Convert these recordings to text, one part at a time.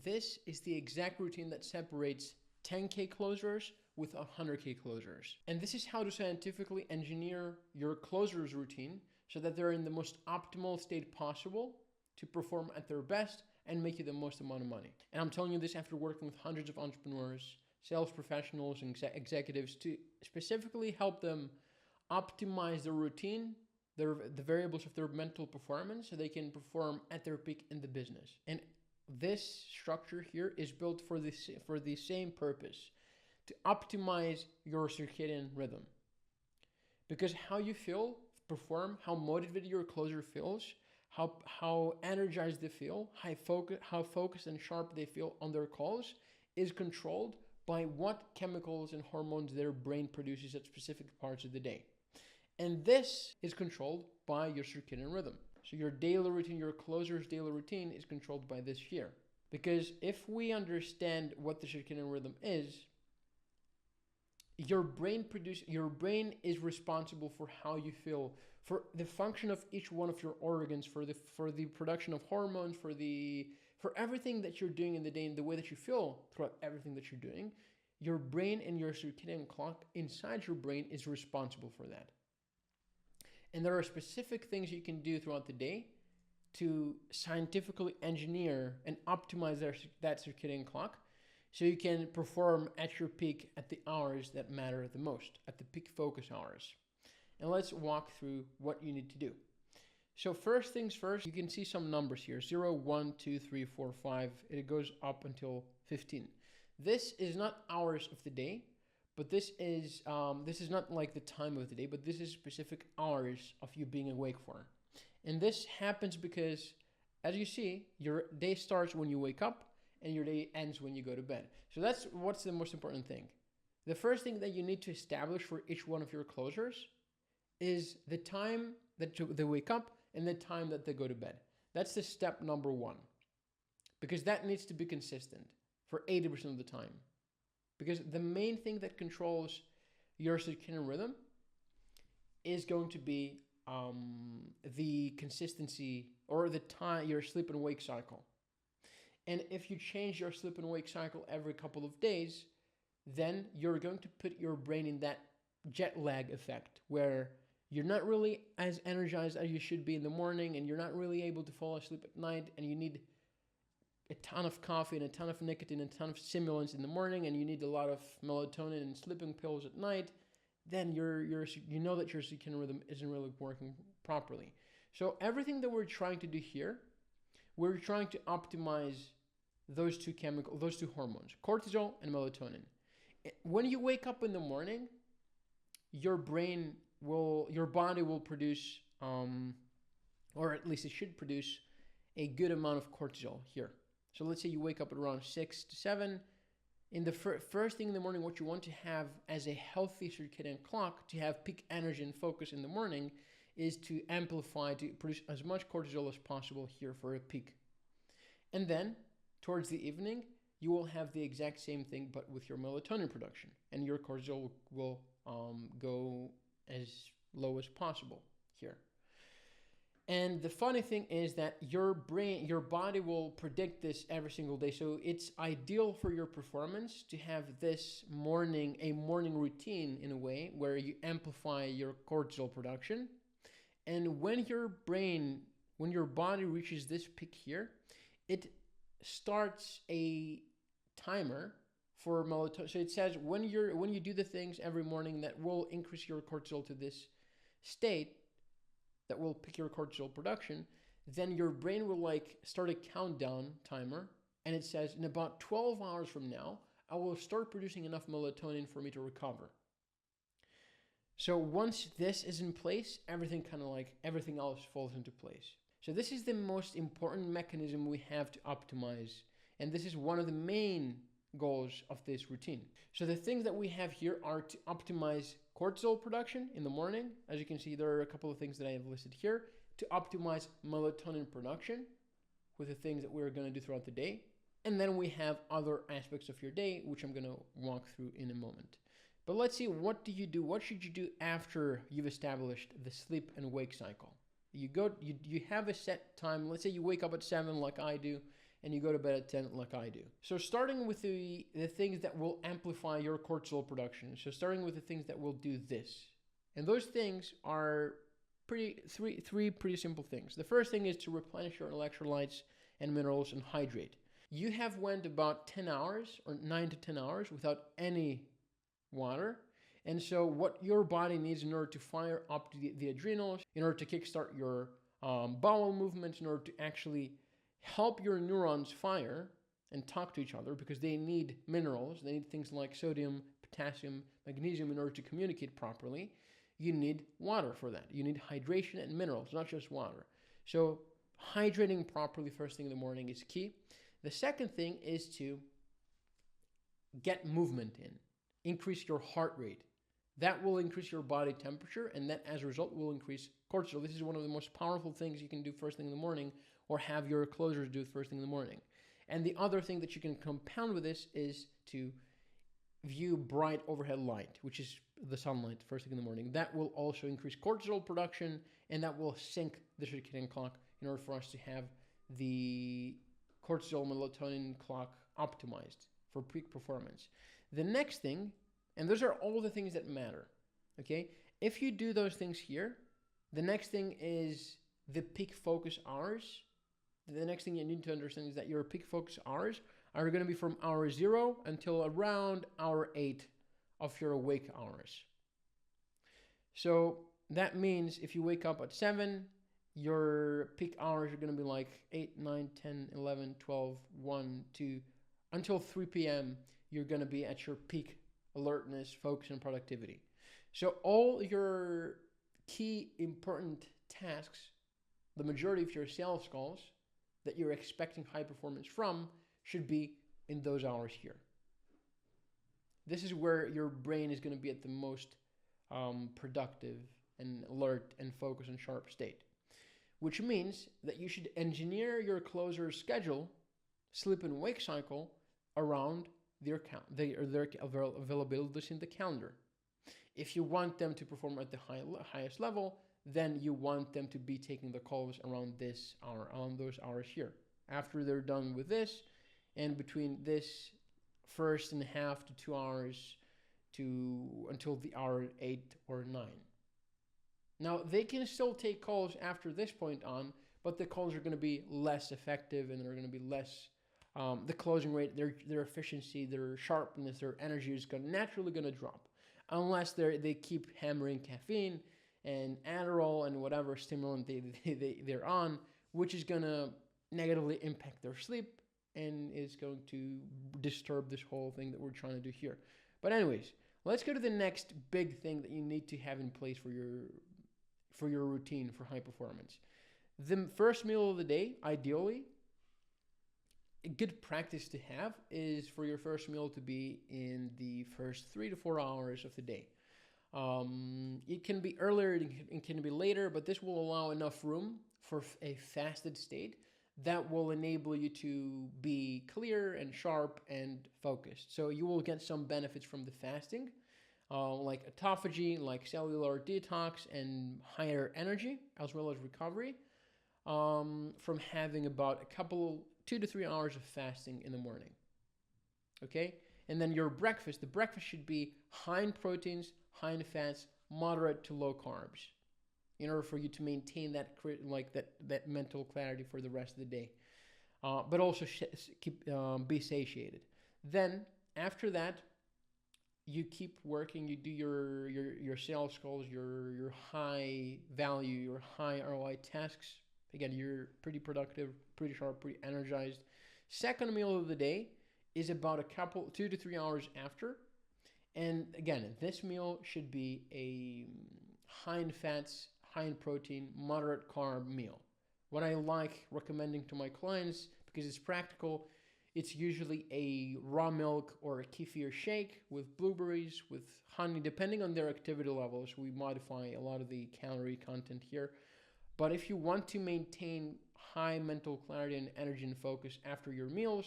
this is the exact routine that separates 10K closers with 100K closers. And this is how to scientifically engineer your closers routine so that they're in the most optimal state possible to perform at their best and make you the most amount of money. And I'm telling you this after working with hundreds of entrepreneurs, sales professionals, and executives to specifically help them optimize their routine, the variables of their mental performance, so they can perform at their peak in the business. And this structure here is built for the same purpose, to optimize your circadian rhythm. Because how you feel, perform, how motivated your closer feels, how energized they feel, how focused and sharp they feel on their calls is controlled by what chemicals and hormones their brain produces at specific parts of the day. And this is controlled by your circadian rhythm. So your daily routine, your closer's daily routine is controlled by this here. Because if we understand what the circadian rhythm is, your brain is responsible for how you feel, for the function of each one of your organs, for the production of hormones, for everything that you're doing in the day and the way that you feel throughout everything that you're doing. Your brain and your circadian clock inside your brain is responsible for that. And there are specific things you can do throughout the day to scientifically engineer and optimize that circadian clock so you can perform at your peak at the hours that matter the most, at the peak focus hours. And let's walk through what you need to do. So first things first, you can see some numbers here, 0, 1, 2, 3, 4, 5. It goes up until 15. This is not hours of the day, but this is not like the time of the day, but this is specific hours of you being awake for. And this happens because, as you see, your day starts when you wake up and your day ends when you go to bed. So that's what's the most important thing. The first thing that you need to establish for each one of your closers is the time that they wake up and the time that they go to bed. That's the step number one, because that needs to be consistent for 80% of the time. Because the main thing that controls your circadian rhythm is going to be the consistency or the time, your sleep and wake cycle. And if you change your sleep and wake cycle every couple of days, then you're going to put your brain in that jet lag effect where you're not really as energized as you should be in the morning, and you're not really able to fall asleep at night, and you need a ton of coffee and a ton of nicotine and a ton of stimulants in the morning, and you need a lot of melatonin and sleeping pills at night, then you know that your circadian rhythm isn't really working properly. So everything that we're trying to do here, we're trying to optimize those two hormones, cortisol and melatonin. When you wake up in the morning, your body will produce, or at least it should produce, a good amount of cortisol here. So let's say you wake up at around 6 to 7. In the first thing in the morning, what you want to have as a healthy circadian clock to have peak energy and focus in the morning is to amplify, to produce as much cortisol as possible here for a peak. And then towards the evening, you will have the exact same thing, but with your melatonin production, and your cortisol will go as low as possible here. And the funny thing is that your body will predict this every single day. So it's ideal for your performance to have a morning routine in a way where you amplify your cortisol production. And when your body reaches this peak here, it starts a timer for melatonin. So it says when you do the things every morning that will increase your cortisol to this state, that will pick your cortisol production, then your brain will start a countdown timer, and it says in about 12 hours from now, I will start producing enough melatonin for me to recover. So once this is in place, everything else falls into place. So this is the most important mechanism we have to optimize, and this is one of the main goals of this routine. So the things that we have here are to optimize cortisol production in the morning. As you can see, there are a couple of things that I have listed here. To optimize melatonin production with the things that we're going to do throughout the day. And then we have other aspects of your day, which I'm going to walk through in a moment. But let's see, what do you do? What should you do after you've established the sleep and wake cycle? You have a set time. Let's say you wake up at 7 like I do, and you go to bed at 10 like I do. So starting with the things that will amplify your cortisol production. So starting with the things that will do this. And those things are three pretty simple things. The first thing is to replenish your electrolytes and minerals and hydrate. You have went about 10 hours or 9 to 10 hours without any water. And so what your body needs in order to fire up the adrenals, in order to kickstart your bowel movements, in order to actually help your neurons fire and talk to each other, because they need minerals, they need things like sodium, potassium, magnesium in order to communicate properly. You need water for that. You need hydration and minerals, not just water. So hydrating properly first thing in the morning is key. The second thing is to get movement in. Increase your heart rate. That will increase your body temperature, and that as a result will increase cortisol. This is one of the most powerful things you can do first thing in the morning, or have your closers do first thing in the morning. And the other thing that you can compound with this is to view bright overhead light, which is the sunlight first thing in the morning. That will also increase cortisol production, and that will sync the circadian clock in order for us to have the cortisol melatonin clock optimized for peak performance. The next thing, and those are all the things that matter, okay? If you do those things here, the next thing is the peak focus hours. The next thing you need to understand is that your peak focus hours are going to be from hour 0 until around hour 8 of your awake hours. So that means if you wake up at 7, your peak hours are going to be like 8, 9, 10, 11, 12, 1, 2, until 3 p.m. You're going to be at your peak alertness, focus, and productivity. So all your key important tasks, the majority of your sales calls that you're expecting high performance from, should be in those hours here. This is where your brain is going to be at the most productive and alert and focused and sharp state, which means that you should engineer your closer's schedule, sleep and wake cycle around their availability in the calendar. If you want them to perform at the highest level, then you want them to be taking the calls around this hour, around those hours here. After they're done with this, and between this first and a half to 2 hours until the hour 8 or 9. Now, they can still take calls after this point on, but the calls are going to be less effective, and they're going to be less, the closing rate, their efficiency, their sharpness, their energy is naturally going to drop, unless they keep hammering caffeine and Adderall and whatever stimulant they're on, which is going to negatively impact their sleep and is going to disturb this whole thing that we're trying to do here. But anyways, let's go to the next big thing that you need to have in place for your routine for high performance. The first meal of the day, ideally, a good practice to have is for your first meal to be in the first 3 to 4 hours of the day. It can be earlier, it can be later, but this will allow enough room for a fasted state that will enable you to be clear and sharp and focused. So you will get some benefits from the fasting, like autophagy, like cellular detox, and higher energy, as well as recovery, from having about 2 to 3 hours of fasting in the morning. Okay? And then your breakfast, the breakfast should be high in proteins, high in fats, moderate to low carbs, in order for you to maintain that mental clarity for the rest of the day, but also be satiated. Then after that, you keep working. You do your sales calls, your high value, your high ROI tasks. Again, you're pretty productive, pretty sharp, pretty energized. Second meal of the day is about 2 to 3 hours after. And again, this meal should be a high in fats, high in protein, moderate carb meal. What I like recommending to my clients, because it's practical, it's usually a raw milk or a kefir shake with blueberries, with honey, depending on their activity levels. We modify a lot of the calorie content here. But if you want to maintain high mental clarity and energy and focus after your meals,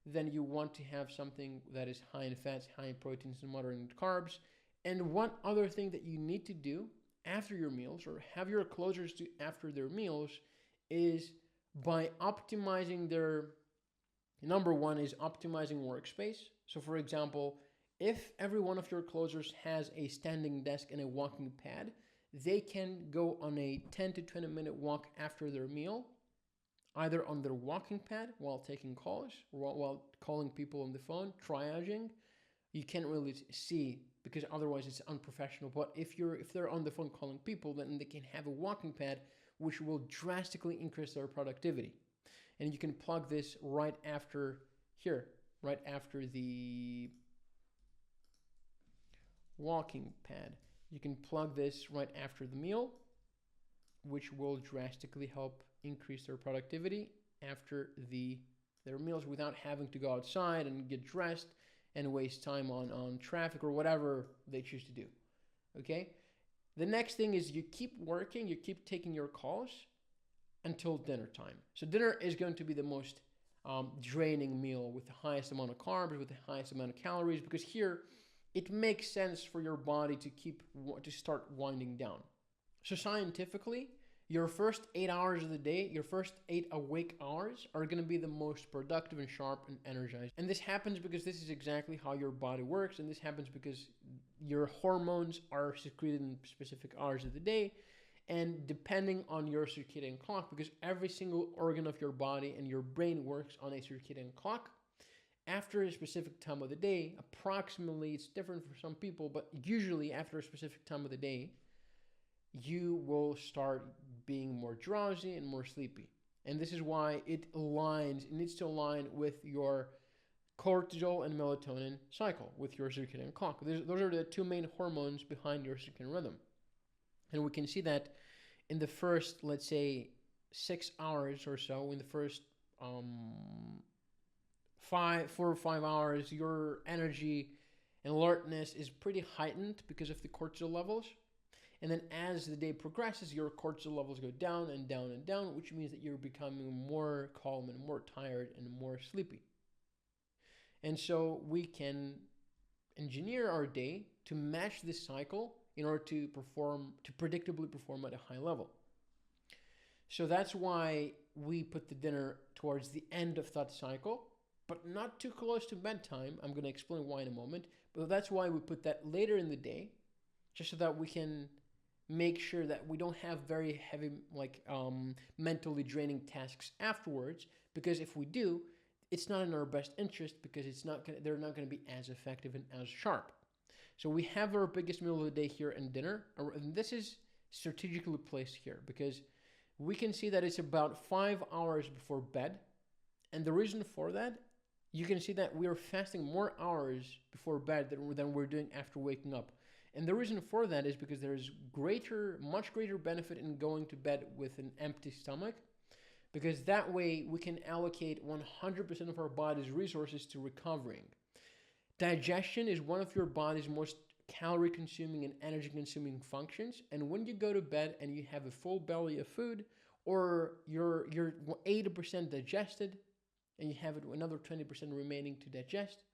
then you want to have something that is high in fats, high in proteins, and moderate in carbs. And one other thing that you need to do after your meals, or have your closers do after their meals, is by optimizing their Number one is optimizing workspace. So for example, if every one of your closers has a standing desk and a walking pad, they can go on a 10 to 20 minute walk after their meal, either on their walking pad while taking calls, or while calling people on the phone, triaging. You can't really see because otherwise it's unprofessional. But if they're on the phone calling people, then they can have a walking pad, which will drastically increase their productivity. And you can plug this right after here, right after the walking pad. You can plug this right after the meal, which will drastically help increase their productivity after their meals without having to go outside and get dressed and waste time on traffic or whatever they choose to do. Okay? The next thing is you keep working, you keep taking your calls until dinner time. So dinner is going to be the most draining meal with the highest amount of carbs, with the highest amount of calories, because here it makes sense for your body to start winding down. So scientifically, your first 8 hours of the day, your first 8 awake hours are going to be the most productive and sharp and energized. And this happens because this is exactly how your body works. And this happens because your hormones are secreted in specific hours of the day. And depending on your circadian clock, because every single organ of your body and your brain works on a circadian clock, after a specific time of the day, approximately, it's different for some people, but usually after a specific time of the day, you will start being more drowsy and more sleepy. And this is why it needs to align with your cortisol and melatonin cycle, with your circadian clock. Those are the two main hormones behind your circadian rhythm. And we can see that in the first, let's say, 6 hours or so, in the first 4 or 5 hours, your energy and alertness is pretty heightened because of the cortisol levels. And then as the day progresses, your cortisol levels go down and down and down, which means that you're becoming more calm and more tired and more sleepy. And so we can engineer our day to match this cycle in order to predictably perform at a high level. So that's why we put the dinner towards the end of that cycle, but not too close to bedtime. I'm going to explain why in a moment. But that's why we put that later in the day, just so that we can make sure that we don't have very heavy, mentally draining tasks afterwards. Because if we do, it's not in our best interest, because they're not going to be as effective and as sharp. So we have our biggest meal of the day here in dinner, and this is strategically placed here because we can see that it's about 5 hours before bed. And the reason for that, you can see that we are fasting more hours before bed than we're doing after waking up. And the reason for that is because there's much greater benefit in going to bed with an empty stomach, because that way we can allocate 100% of our body's resources to recovering. Digestion is one of your body's most calorie consuming and energy consuming functions. And when you go to bed and you have a full belly of food, or you're 80% digested and you have another 20% remaining to digest,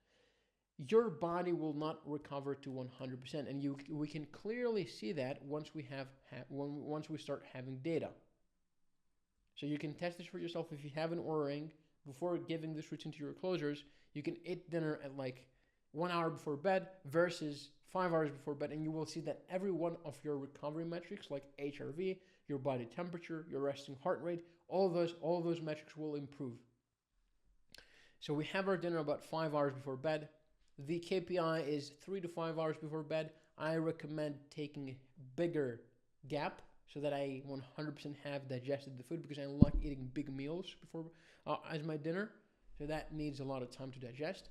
your body will not recover to 100%. And we can clearly see that once we start having data. So you can test this for yourself if you have an Oura ring. Before giving this routine to your closers, you can eat dinner at 1 hour before bed versus 5 hours before bed, and you will see that every one of your recovery metrics, like HRV, your body temperature, your resting heart rate, all of those metrics will improve. So we have our dinner about 5 hours before bed. The KPI is 3 to 5 hours before bed. I recommend taking a bigger gap so that I 100% have digested the food, because I like eating big meals before as my dinner. So that needs a lot of time to digest.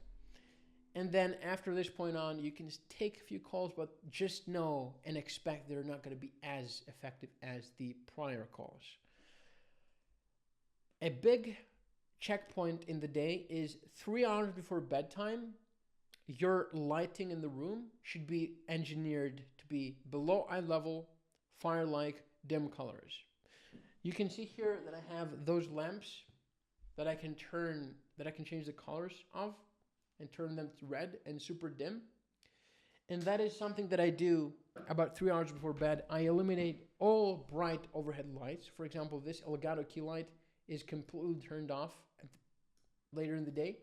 And then after this point on, you can take a few calls, but just know and expect they're not going to be as effective as the prior calls. A big checkpoint in the day is 3 hours before bedtime. Your lighting in the room should be engineered to be below eye level, fire-like, dim colors. You can see here that I have those lamps that I can change the colors of and turn them to red and super dim. And that is something that I do about 3 hours before bed. I eliminate all bright overhead lights. For example, this Elgato key light is completely turned off later in the day,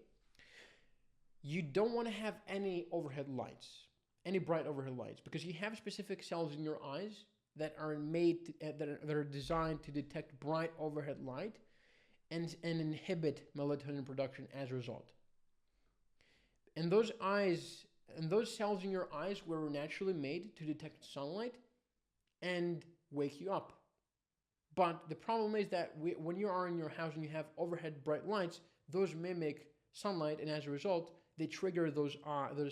you don't want to have any overhead lights, any bright overhead lights, because you have specific cells in your eyes that are made to, that are designed to detect bright overhead light and inhibit melatonin production as a result. And those eyes and those cells in your eyes were naturally made to detect sunlight and wake you up. But the problem is that when you are in your house and you have overhead bright lights, those mimic sunlight, and as a result, they trigger those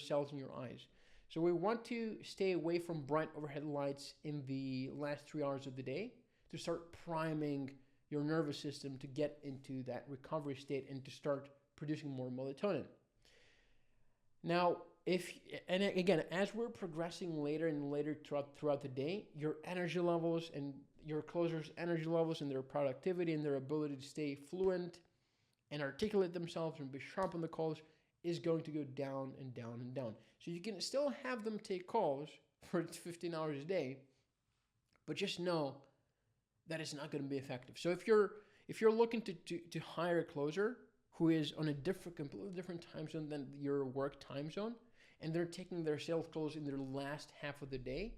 cells in your eyes. So we want to stay away from bright overhead lights in the last 3 hours of the day to start priming your nervous system to get into that recovery state and to start producing more melatonin. Now, and again, as we're progressing later and later throughout the day, your energy levels and your closers' energy levels and their productivity and their ability to stay fluent and articulate themselves and be sharp on the calls is going to go down and down and down. So you can still have them take calls for 15 hours a day, but just know that it's not going to be effective. So if you're looking to hire a closer who is on a completely different time zone than your work time zone, and they're taking their sales calls in their last half of the day,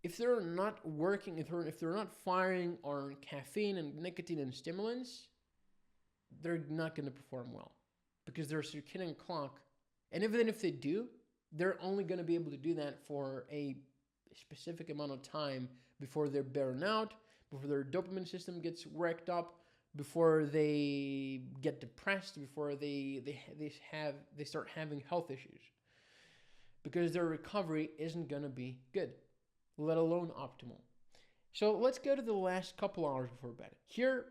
if they're not working, if they're not firing on caffeine and nicotine and stimulants, they're not going to perform well because their circadian clock, and even if they do, they're only going to be able to do that for a specific amount of time before they're burn out, before their dopamine system gets worked up, before they get depressed, before they start having health issues, because their recovery isn't going to be good, let alone optimal. So let's go to the last couple hours before bed. Here,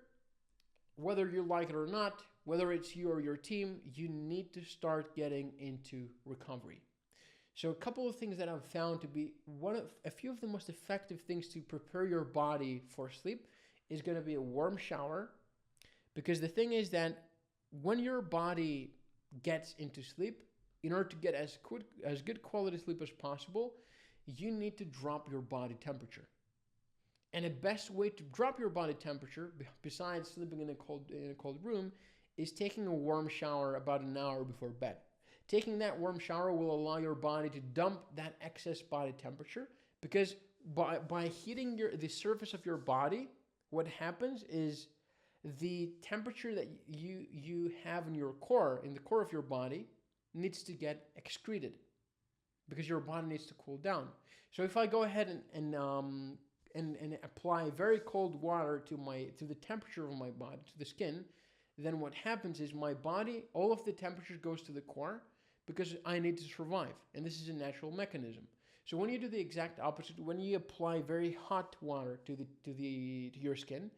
whether you like it or not, whether it's you or your team, you need to start getting into recovery. So a couple of things that I've found to be a few of the most effective things to prepare your body for sleep is going to be a warm shower. Because the thing is that when your body gets into sleep, in order to get as good quality sleep as possible, you need to drop your body temperature. And the best way to drop your body temperature, besides sleeping in a cold room, is taking a warm shower about an hour before bed. Taking that warm shower will allow your body to dump that excess body temperature, because by heating the surface of your body, what happens is the temperature that you have in your core, in the core of your body, needs to get excreted because your body needs to cool down. So if I go ahead and apply very cold water to the temperature of my body, to the skin, then what happens is my body, all of the temperature goes to the core because I need to survive, and this is a natural mechanism. So when you do the exact opposite, when you apply very hot water to your skin,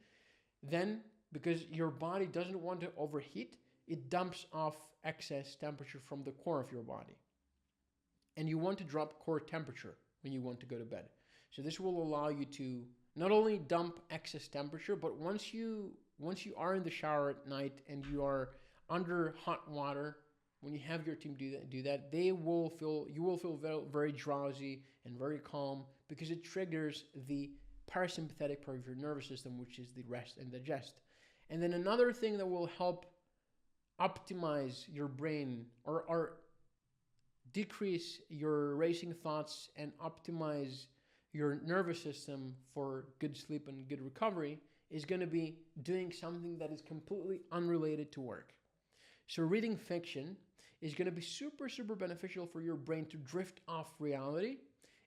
then because your body doesn't want to overheat, it dumps off excess temperature from the core of your body. And you want to drop core temperature when you want to go to bed. So this will allow you to not only dump excess temperature, but once you are in the shower at night and you are under hot water, when you have your team do that, you will feel very, very drowsy and very calm, because it triggers the parasympathetic part of your nervous system, which is the rest and digest. And then another thing that will help optimize your brain or decrease your racing thoughts and optimize your nervous system for good sleep and good recovery is going to be doing something that is completely unrelated to work. So reading fiction is going to be super, super beneficial for your brain to drift off reality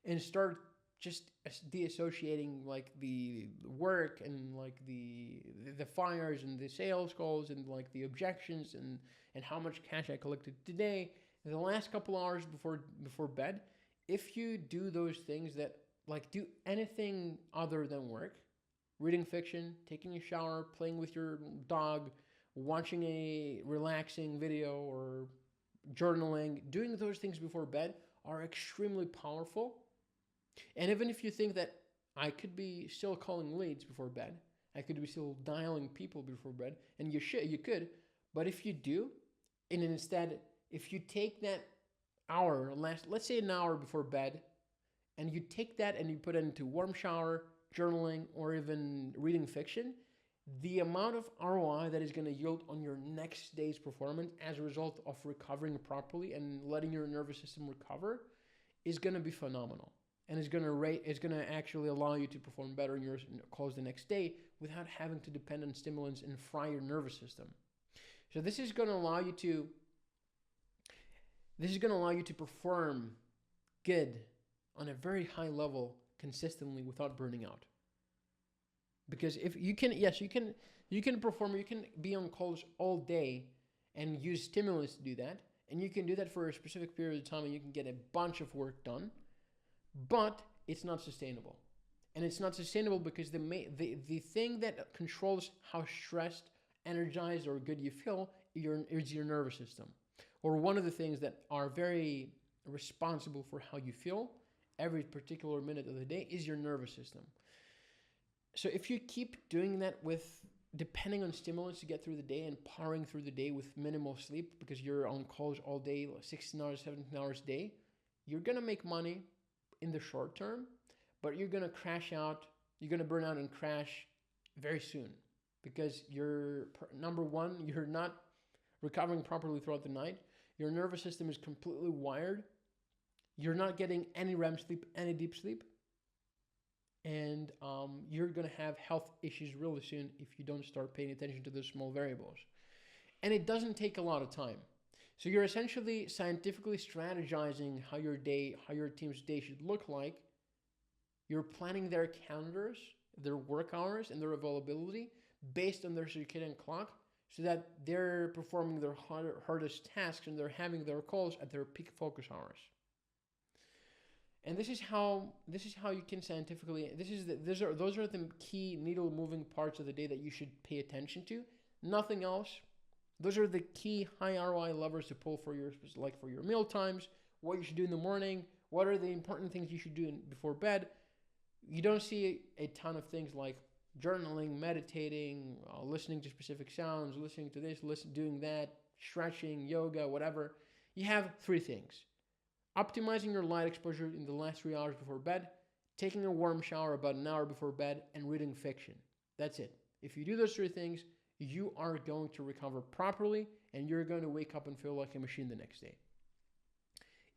and start just deassociating like the work and like the fires and the sales calls and like the objections and how much cash I collected today. In the last couple hours before bed, if you do those things that like do anything other than work, reading fiction, taking a shower, playing with your dog, watching a relaxing video or journaling, doing those things before bed are extremely powerful. And even if you think that I could be still calling leads before bed, I could be still dialing people before bed, and you could, but if you do, and instead, if you take that hour, let's say an hour before bed, and you take that and you put it into warm shower, journaling, or even reading fiction, the amount of ROI that is going to yield on your next day's performance as a result of recovering properly and letting your nervous system recover is going to be phenomenal. And it's going to actually allow you to perform better in your calls the next day without having to depend on stimulants and fry your nervous system. So this is going to allow you to perform good on a very high level consistently without burning out. Because if you can, yes, you can perform, you can be on calls all day and use stimulants to do that, and you can do that for a specific period of time, and you can get a bunch of work done, but it's not sustainable. And it's not sustainable because the thing that controls how stressed, energized, or good you feel is your nervous system. Or one of the things that are very responsible for how you feel every particular minute of the day is your nervous system. So if you keep doing that with depending on stimulants to get through the day and powering through the day with minimal sleep because you're on calls all day, 16 hours, 17 hours a day, you're going to make money in the short term, but you're going to crash out, you're going to burn out and crash very soon because number one, you're not recovering properly throughout the night. Your nervous system is completely wired. You're not getting any REM sleep, any deep sleep. And you're going to have health issues really soon if you don't start paying attention to those small variables. And it doesn't take a lot of time. So you're essentially scientifically strategizing how your team's day should look like. You're planning their calendars, their work hours, and their availability based on their circadian clock so that they're performing their hardest tasks and they're having their calls at their peak focus hours. And this is how you can scientifically. Those are the key needle moving parts of the day that you should pay attention to. Nothing else. Those are the key high ROI levers to pull for your meal times. What you should do in the morning. What are the important things you should do before bed? You don't see a ton of things like journaling, meditating, listening to specific sounds, listening to this, doing that, stretching, yoga, whatever. You have three things. Optimizing your light exposure in the last 3 hours before bed, taking a warm shower about an hour before bed, and reading fiction. That's it. If you do those three things, you are going to recover properly and you're going to wake up and feel like a machine the next day.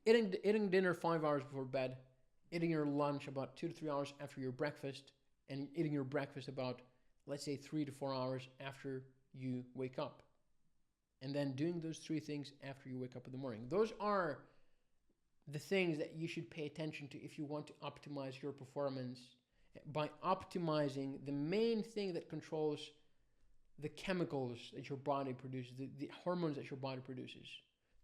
Eating dinner 5 hours before bed, eating your lunch about 2 to 3 hours after your breakfast, and eating your breakfast about, let's say, 3 to 4 hours after you wake up. And then doing those three things after you wake up in the morning. Those are the things that you should pay attention to if you want to optimize your performance by optimizing the main thing that controls the chemicals that your body produces, the hormones that your body produces.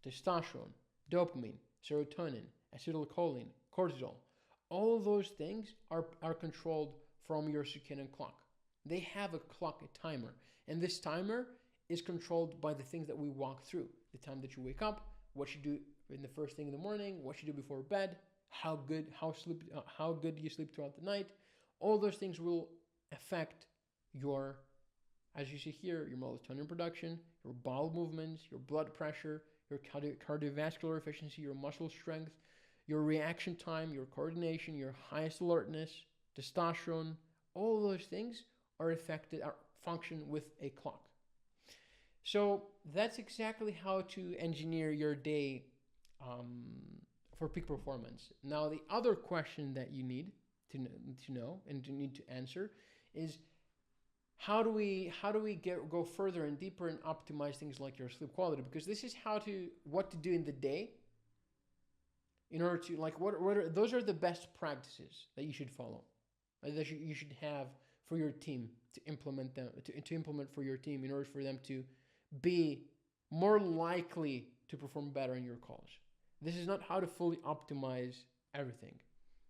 Testosterone, dopamine, serotonin, acetylcholine, cortisol. All those things are controlled from your circadian clock. They have a clock, a timer. And this timer is controlled by the things that we walk through. The time that you wake up, what you do in the first thing in the morning, what you do before bed, how good you sleep throughout the night. All those things will affect your, as you see here, your melatonin production, your bowel movements, your blood pressure, your cardiovascular efficiency, your muscle strength, your reaction time, your coordination, your highest alertness, testosterone. All those things are function with a clock. So that's exactly how to engineer your day for peak performance. Now, the other question that you need to know and to need to answer is how do we go further and deeper and optimize things like your sleep quality? Because this is what to do in the day in order to those are the best practices that you should follow, that you should have for your team to implement them to implement for your team in order for them to be more likely to perform better in your calls. This is not how to fully optimize everything,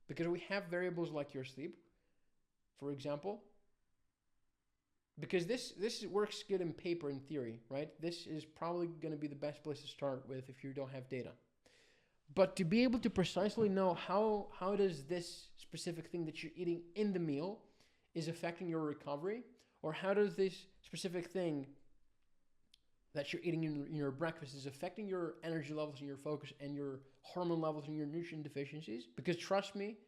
because we have variables like your sleep, for example, because this works good in paper in theory, right? This is probably going to be the best place to start with if you don't have data. But to be able to precisely know how does this specific thing that you're eating in the meal is affecting your recovery, or how does this specific thing that you're eating in your breakfast is affecting your energy levels and your focus and your hormone levels and your nutrient deficiencies. Because trust me,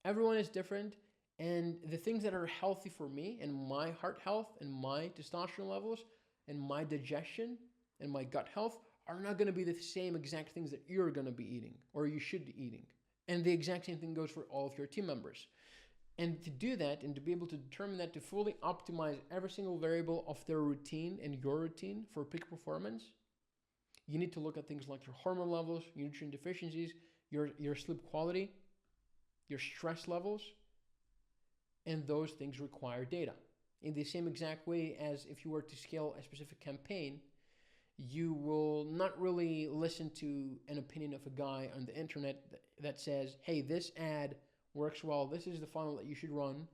everyone is different And the things that are healthy for me and my heart health and my testosterone levels and my digestion and my gut health are not going to be the same exact things that you're going to be eating or you should be eating. And the exact same thing goes for all of your team members. And to do that and to be able to determine that, to fully optimize every single variable of their routine and your routine for peak performance, you need to look at things like your hormone levels, your nutrient deficiencies, your sleep quality, your stress levels, and those things require data. In the same exact way as if you were to scale a specific campaign, you will not really listen to an opinion of a guy on the internet that says, hey, this ad works well, this is the funnel that you should run,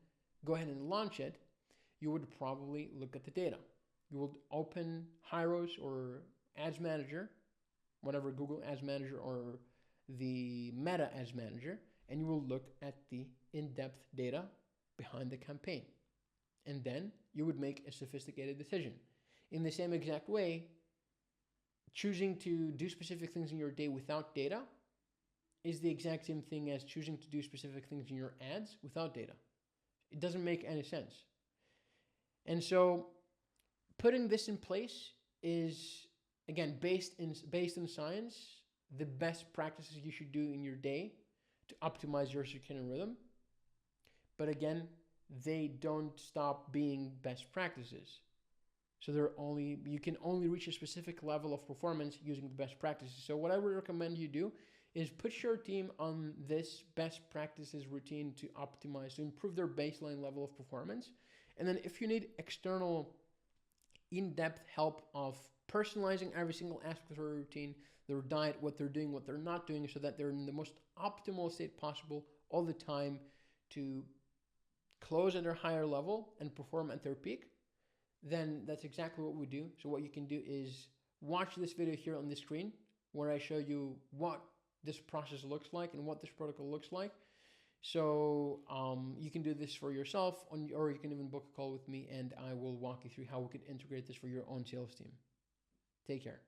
go ahead and launch it. You would probably look at the data. You will open Hyros or Ads Manager, whatever, Google Ads Manager or the Meta Ads Manager, and you will look at the in-depth data behind the campaign. And then you would make a sophisticated decision. In the same exact way, choosing to do specific things in your day without data is the exact same thing as choosing to do specific things in your ads without data. It doesn't make any sense. And so putting this in place is, again, based in science, the best practices you should do in your day to optimize your circadian rhythm. But again, they don't stop being best practices. So you can only reach a specific level of performance using the best practices. So what I would recommend you do is put your team on this best practices routine to optimize, to improve their baseline level of performance. And then if you need external in-depth help of personalizing every single aspect of their routine, their diet, what they're doing, what they're not doing, so that they're in the most optimal state possible all the time to close at their higher level and perform at their peak, then that's exactly what we do. So what you can do is watch this video here on the screen where I show you what this process looks like and what this protocol looks like. So you can do this for yourself, or you can even book a call with me and I will walk you through how we can integrate this for your own sales team. Take care.